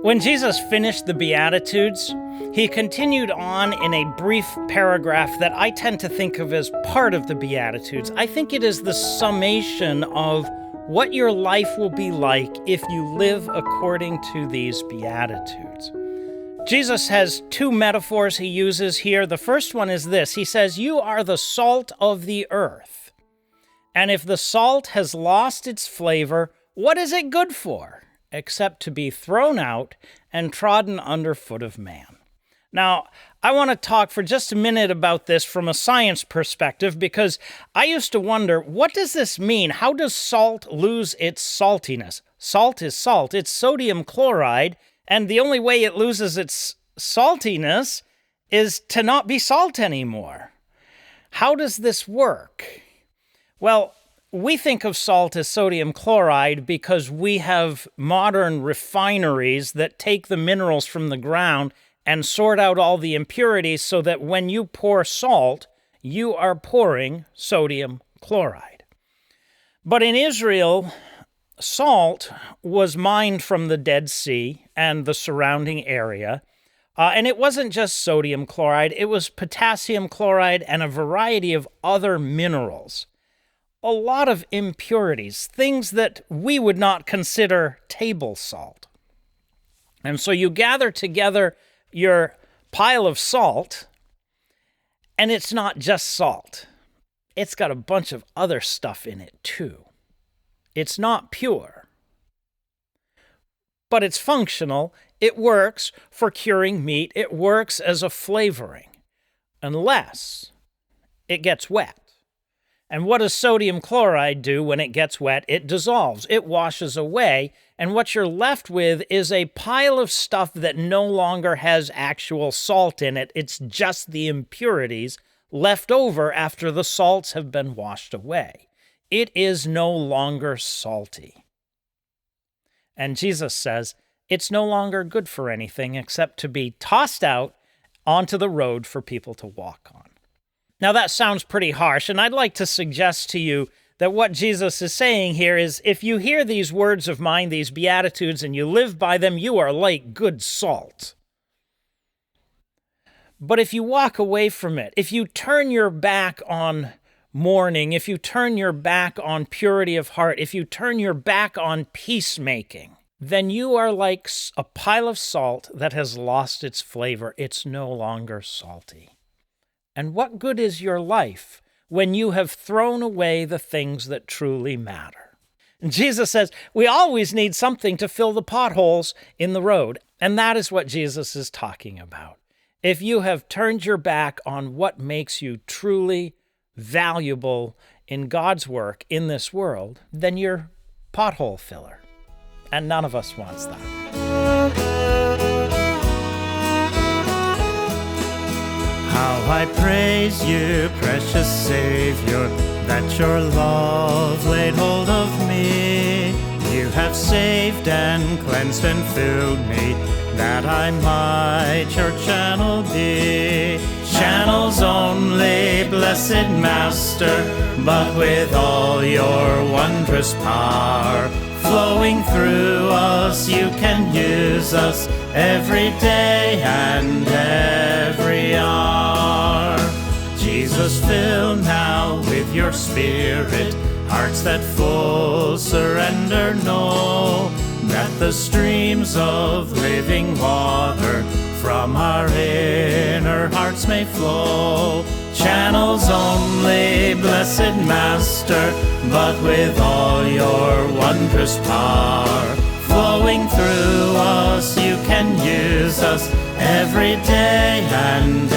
When Jesus finished the Beatitudes, he continued on in a brief paragraph that I tend to think of as part of the Beatitudes. I think it is the summation of what your life will be like if you live according to these Beatitudes. Jesus has two metaphors he uses here. The first one is this. He says, "You are the salt of the earth. And if the salt has lost its flavor, what is it good for, except to be thrown out and trodden underfoot of man?" Now, I want to talk for just a minute about this from a science perspective, because I used to wonder, what does this mean? How does salt lose its saltiness? Salt is salt. It's sodium chloride, and the only way it loses its saltiness is to not be salt anymore. How does this work? Well, we think of salt as sodium chloride because we have modern refineries that take the minerals from the ground and sort out all the impurities so that when you pour salt, you are pouring sodium chloride. But in Israel, salt was mined from the Dead Sea and the surrounding area, and it wasn't just sodium chloride, it was potassium chloride and a variety of other minerals. A lot of impurities, things that we would not consider table salt. And so you gather together your pile of salt, and it's not just salt. It's got a bunch of other stuff in it too. It's not pure, but it's functional. It works for curing meat. It works as a flavoring, unless it gets wet. And what does sodium chloride do when it gets wet? It dissolves, it washes away, and what you're left with is a pile of stuff that no longer has actual salt in it. It's just the impurities left over after the salts have been washed away. It is no longer salty. And Jesus says it's no longer good for anything except to be tossed out onto the road for people to walk on. Now that sounds pretty harsh, and I'd like to suggest to you that what Jesus is saying here is, if you hear these words of mine, these Beatitudes, and you live by them, you are like good salt. But if you walk away from it, if you turn your back on mourning, if you turn your back on purity of heart, if you turn your back on peacemaking, then you are like a pile of salt that has lost its flavor. It's no longer salty. And what good is your life when you have thrown away the things that truly matter? And Jesus says we always need something to fill the potholes in the road. And that is what Jesus is talking about. If you have turned your back on what makes you truly valuable in God's work in this world, then you're pothole filler. And none of us wants that. How I praise you, precious Savior, that your love laid hold of me. You have saved and cleansed and filled me, that I might your channel be. Channels only, blessed Master, but with all your wondrous power flowing through us, you can use us every day and every hour. Jesus, fill now with your Spirit hearts that full surrender know, that the streams of living water from our inner hearts may flow. Channels only, blessed Master, but with all your wondrous power flowing through us, you can use us every day and